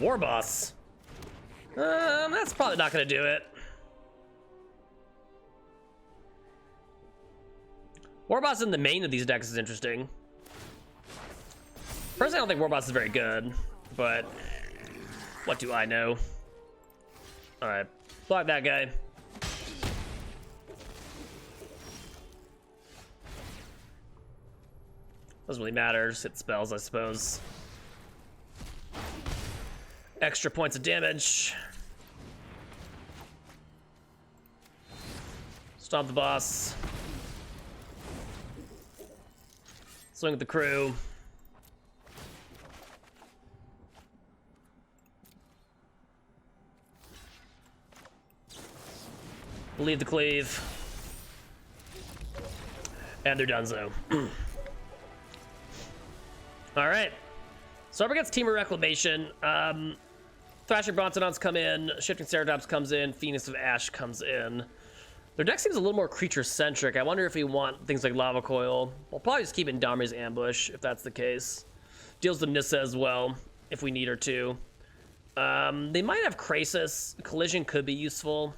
War Boss. That's probably not going to do it. War Boss in the main of these decks is interesting. Personally, I don't think War Boss is very good, but what do I know? Alright, block that guy. Doesn't really matter, just hit spells, I suppose. Extra points of damage. Stomp the boss. Swing with the crew. Leave the cleave. And they're done so. Alright. Starber gets Team of Reclamation. Thrashing Brontodons come in. Shifting Ceratops comes in. Phoenix of Ash comes in. Their deck seems a little more creature-centric. I wonder if we want things like Lava Coil. We'll probably just keep in Domri's Ambush, if that's the case. Deals with Nissa as well, if we need her to. They might have Krasis. Collision could be useful.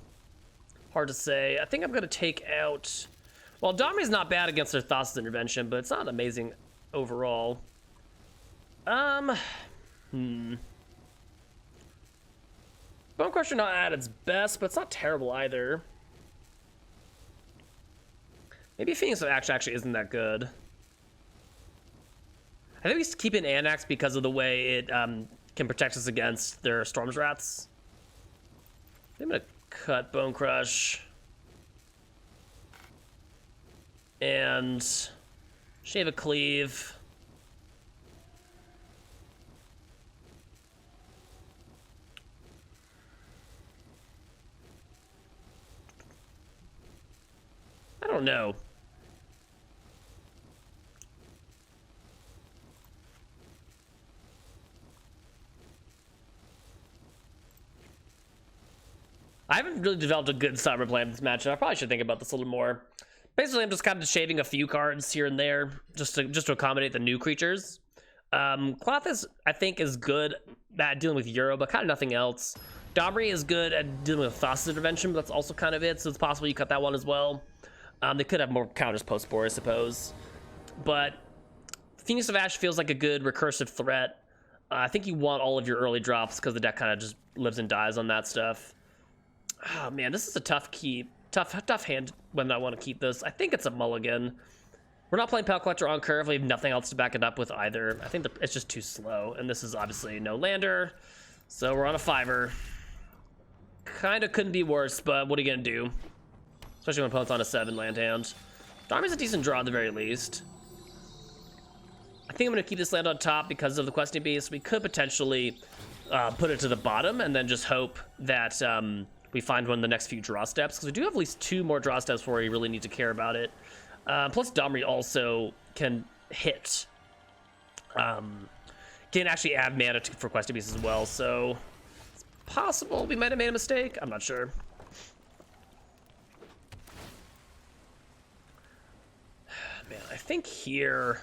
Hard to say. I think I'm going to take out... Well, Domri's not bad against their Thassa's Intervention, but it's not amazing overall. Bone Crusher not at its best, but it's not terrible either. Maybe Phoenix of Ash actually isn't that good. I think we keep in Anax because of the way it can protect us against their Storm's Rats. I'm gonna cut Bone Crush. And shave a Cleave. I don't know. I haven't really developed a good cyber plan for this matchup. I probably should think about this a little more. Basically, I'm just kind of shaving a few cards here and there just to accommodate the new creatures. Cloth I think is good at dealing with Euro, but kind of nothing else. Domri is good at dealing with Thassa's Intervention, but that's also kind of it, so it's possible you cut that one as well. They could have more counters post-board, I suppose. But Phoenix of Ash feels like a good recursive threat. I think you want all of your early drops because the deck kind of just lives and dies on that stuff. Oh man, this is a tough keep. Tough hand when I want to keep this. I think it's a mulligan. We're not playing Pal Collector on curve. We have nothing else to back it up with either. I think it's just too slow. And this is obviously no lander. So we're on a 5-er. Kind of couldn't be worse, but what are you going to do? Especially when opponent's on a 7 land hand. Darmi's a decent draw at the very least. I think I'm going to keep this land on top because of the Questing Beast. We could potentially put it to the bottom and then just hope that we find one of the next few draw steps. Because we do have at least 2 more draw steps before we really need to care about it. Plus Domri also can hit. Can actually add mana for Questing Beast as well. So it's possible we might have made a mistake. I'm not sure. Man, I think here...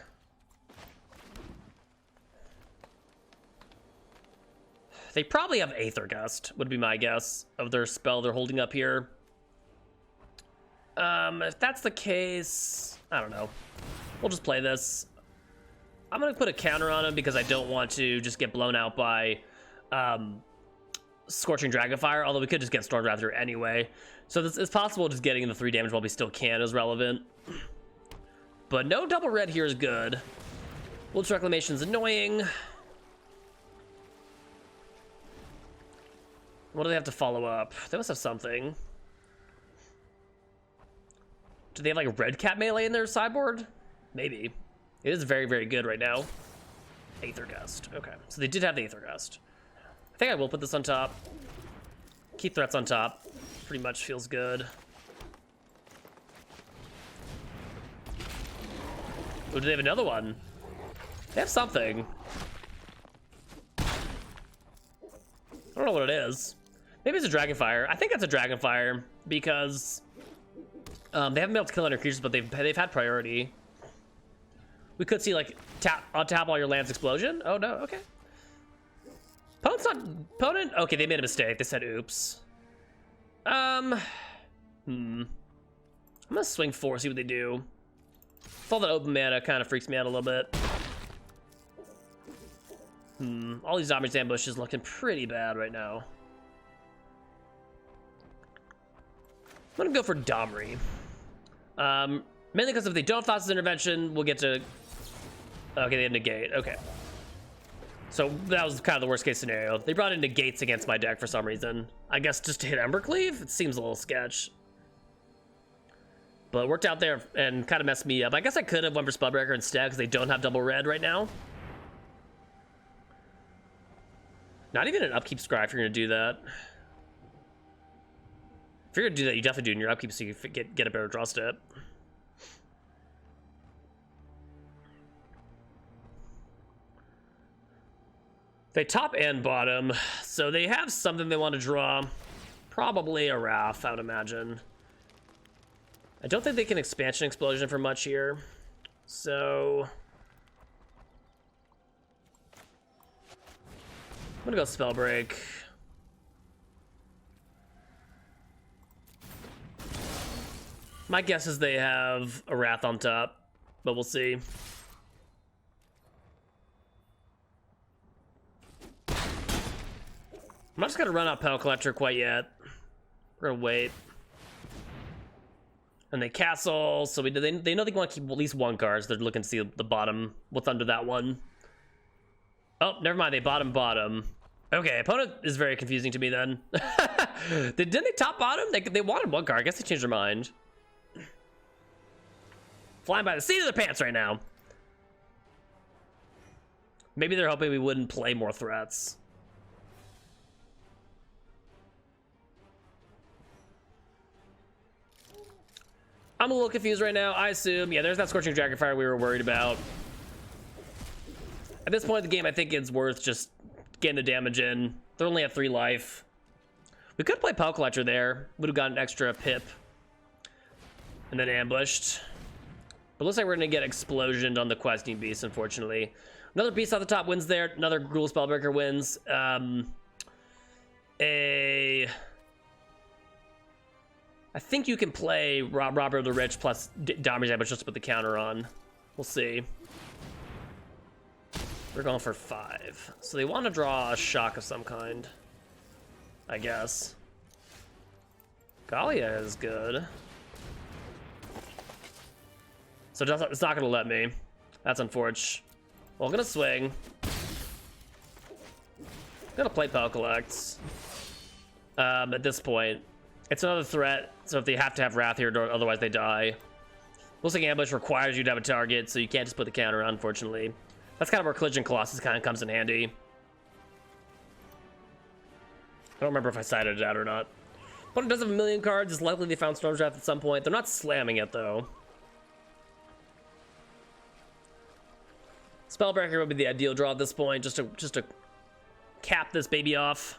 They probably have Aether Gust, would be my guess, of their spell they're holding up here. If that's the case, I don't know. We'll just play this. I'm going to put a counter on him because I don't want to just get blown out by Scorching Dragonfire, although we could just get Stormdraft through anyway. So it's possible just getting the 3 damage while we still can is relevant. But no double red here is good. Wilderness Reclamation's annoying. What do they have to follow up? They must have something. Do they have like a red cat melee in their sideboard? Maybe. It is very, very good right now. Aether Gust. Okay, so they did have the Aether Gust. I think I will put this on top. Keep threats on top. Pretty much feels good. Oh, do they have another one? They have something. I don't know what it is. Maybe it's a Dragonfire. I think it's a Dragonfire because they haven't been able to kill other creatures, but they've had priority. We could see like untap all your lands explosion. Oh no, okay. Opponent. Okay, they made a mistake. They said oops. I'm gonna swing 4, see what they do. All that open mana kind of freaks me out a little bit. All these Dominus ambushes looking pretty bad right now. I'm gonna go for Domri. Mainly because if they don't have Thoughtless Intervention, we'll get to... Okay, they negate. Okay. So that was kind of the worst case scenario. They brought in negates against my deck for some reason. I guess just to hit Embercleave? It seems a little sketch. But it worked out there and kind of messed me up. I guess I could have went for Spellbreaker instead because they don't have double red right now. Not even an upkeep scry if you're going to do that. If you're going to do that, you definitely do in your upkeep so you get a better draw step. They top and bottom, so they have something they want to draw. Probably a Wrath, I would imagine. I don't think they can Expansion Explosion for much here. So... I'm gonna go Spellbreak. My guess is they have a Wrath on top, but we'll see. I'm not just gonna run out Penal Collector quite yet. We're gonna wait. And they castle, so they know they want to keep at least one card, so they're looking to see the bottom, what's under that one. Oh, never mind, they bottom. Okay, opponent is very confusing to me then. Didn't they top bottom? They wanted one card, I guess they changed their mind. Flying by the seat of their pants right now. Maybe they're hoping we wouldn't play more threats. I'm a little confused right now. I assume, yeah, there's that Scorching Dragonfire we were worried about. At this point in the game, I think it's worth just getting the damage in. They only have 3 life. We could play Penal Collector there. Would have gotten an extra pip. And then ambushed. But looks like we're going to get explosioned on the Questing Beast, unfortunately. Another Beast off the top wins there. Another Gruul Spellbreaker wins. I think you can play Robber of the Rich plus Domri's Ambush just to put the counter on. We'll see. They're going for 5. So they want to draw a shock of some kind, I guess. Gallia is good. So it's not going to let me. That's unfortunate. Well, I'm going to swing. I'm going to play Penal Collect. At this point. It's another threat, so if they have to have Wrath here, otherwise they die. Looks like Ambush requires you to have a target, so you can't just put the counter on, unfortunately. That's kind of where Collision Colossus kind of comes in handy. I don't remember if I cited it out or not. Opponent does have a million cards. It's likely they found Storm Draft at some point. They're not slamming it, though. Spellbreaker would be the ideal draw at this point, just to cap this baby off.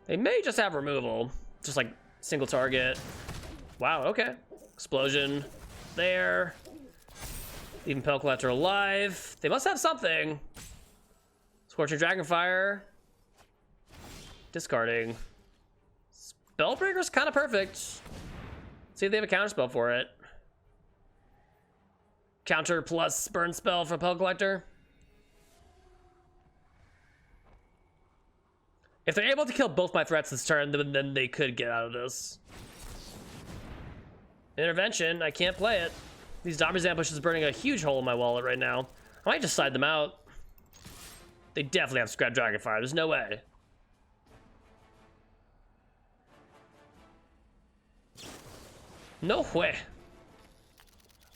They may just have removal, just like single target. Wow, okay. Explosion there. Even Penal Collector alive. They must have something. Scorching Dragonfire. Discarding. Spellbreaker's kind of perfect. See if they have a counter spell for it. Counter plus burn spell for Penal Collector. If they're able to kill both my threats this turn, then they could get out of this. Intervention, I can't play it. These Domri's Ambush is burning a huge hole in my wallet right now. I might just side them out. They definitely have Scrap Dragonfire, there's no way. No way.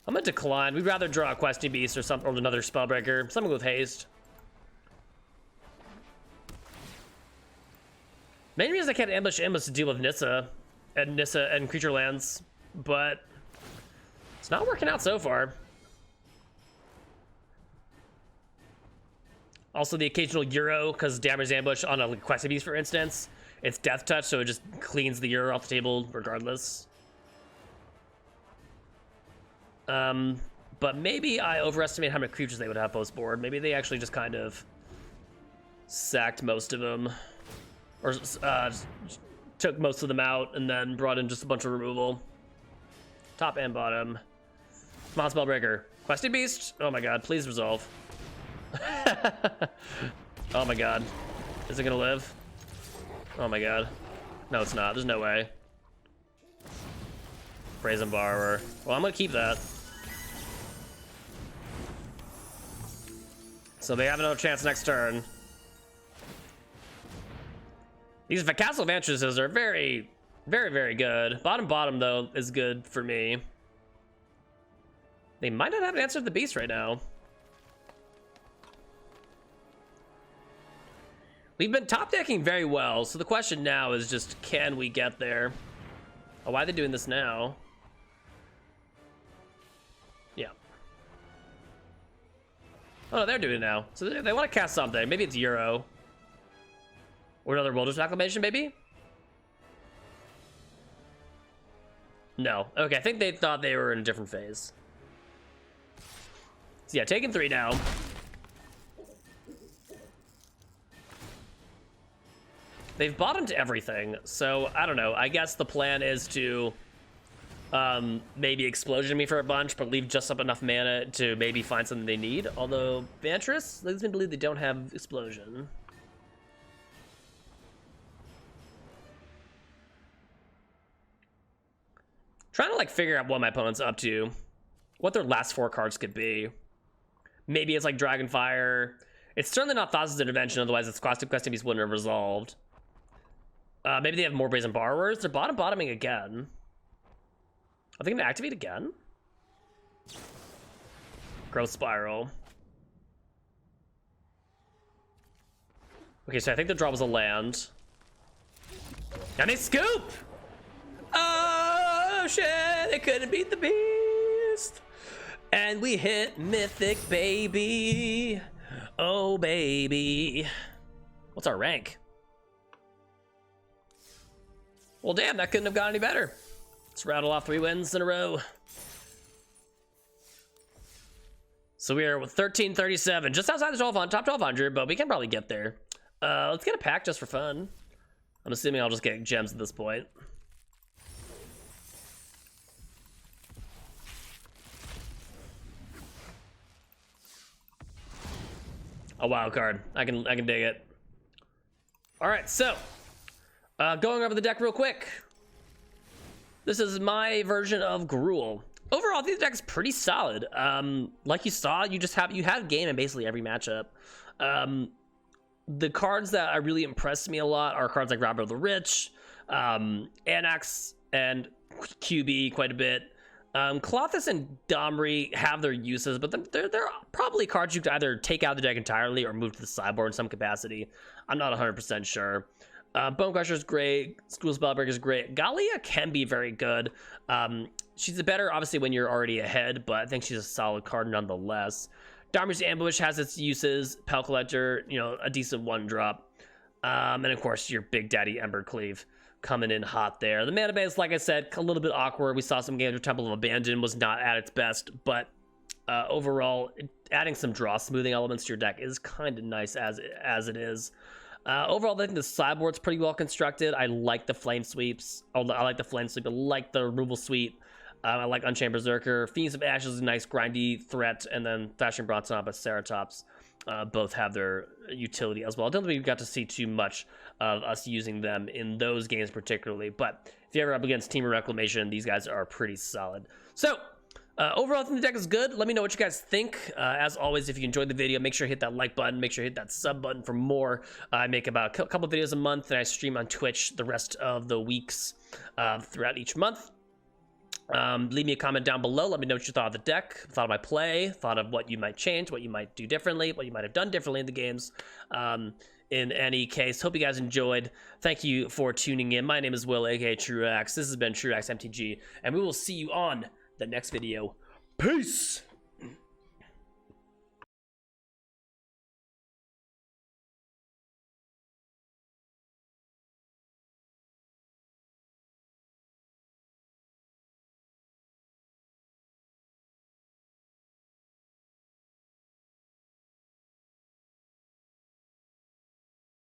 I'm gonna decline. We'd rather draw a Questing Beast or something, or another Spellbreaker. Something with haste. Main reason I can't ambush him was to deal with Nissa and creature lands, but it's not working out so far. Also, the occasional Euro, because damage ambush on a Questing Beast, for instance, it's Death Touch, so it just cleans the Euro off the table regardless. But maybe I overestimated how many creatures they would have post board. Maybe they actually just kind of sacked most of them, or took most of them out and then brought in just a bunch of removal. Top and bottom. Come on, Spellbreaker. Questing Beast. Oh my god, please resolve. Oh my god. Is it gonna live? Oh my god. No, it's not. There's no way. Brazen Borrower. Well, I'm gonna keep that. So they have another chance next turn. These Castle of Vantresses are very, very, very good. Bottom, though, is good for me. They might not have an answer to the beast right now. We've been top decking very well, so the question now is just, can we get there? Oh, why are they doing this now? Yeah. Oh, no, they're doing it now. So they want to cast something. Maybe it's Euro. Or another Wilderness Acclamation, maybe? No. Okay, I think they thought they were in a different phase. So yeah, taking 3 now. They've bottomed everything, so I don't know. I guess the plan is to maybe Explosion me for a bunch, but leave just up enough mana to maybe find something they need. Although Vantress leads me to believe they don't have Explosion. Trying to like figure out what my opponent's up to, what their last 4 cards could be. Maybe it's like Dragonfire. It's certainly not Thassa's Intervention, otherwise it's Questing Beast wouldn't have resolved. Maybe they have more Brazen Borrowers. They're bottoming again. Are they gonna activate again? Growth Spiral. Okay, so I think the draw was a land. And they scoop! Oh shit, they couldn't beat the beast. And we hit Mythic, baby. Oh baby. What's our rank? Well, damn, that couldn't have got any better. Let's rattle off 3 wins in a row. So we are with 1337, just outside the top 1200, but we can probably get there. Let's get a pack just for fun. I'm assuming I'll just get gems at this point. A wild card. I can dig it. All right, so going over the deck real quick. This is my version of Gruul. Overall, I think the deck is pretty solid. Like you saw, you have game in basically every matchup. The cards that are really impressed me a lot are cards like Robber the Rich, Anax, and QB quite a bit. Klothys and Domri have their uses, but they're probably cards you could either take out of the deck entirely or move to the sideboard in some capacity. I'm not 100% sure. Bonecrusher is great. School Spellbreaker is great. Gallia can be very good. She's better, obviously, when you're already ahead, but I think she's a solid card nonetheless. Domri's Ambush has its uses. Pell Collector, you know, a decent 1-drop. And of course, your Big Daddy Embercleave coming in hot there. The mana base, like I said, a little bit awkward. We saw some games where Temple of Abandon was not at its best, but overall, adding some draw smoothing elements to your deck is kind of nice as it is. Overall, I think the sideboard's pretty well constructed. I like the Flame Sweeps. I like the Flame Sweep. I like the removal suite. I like Unchained Berserker. Phoenix of Ashes is a nice grindy threat, and then Thrashing Brontops and Ceratops both have their utility as well. I don't think we got to see too much of us using them in those games particularly, but if you're ever up against Team of Reclamation, these guys are pretty solid. So, overall, I think the deck is good. Let me know what you guys think. As always, if you enjoyed the video, make sure to hit that like button. Make sure to hit that sub button for more. I make about a couple videos a month, and I stream on Twitch the rest of the weeks throughout each month. Leave me a comment down below. Let me know what you thought of the deck, thought of my play, thought of what you might change, what you might do differently, what you might have done differently in the games. In any case, hope you guys enjoyed. Thank you for tuning in. My name is Will, aka Truax. This has been Truax MTG, and we will see you on the next video. Peace!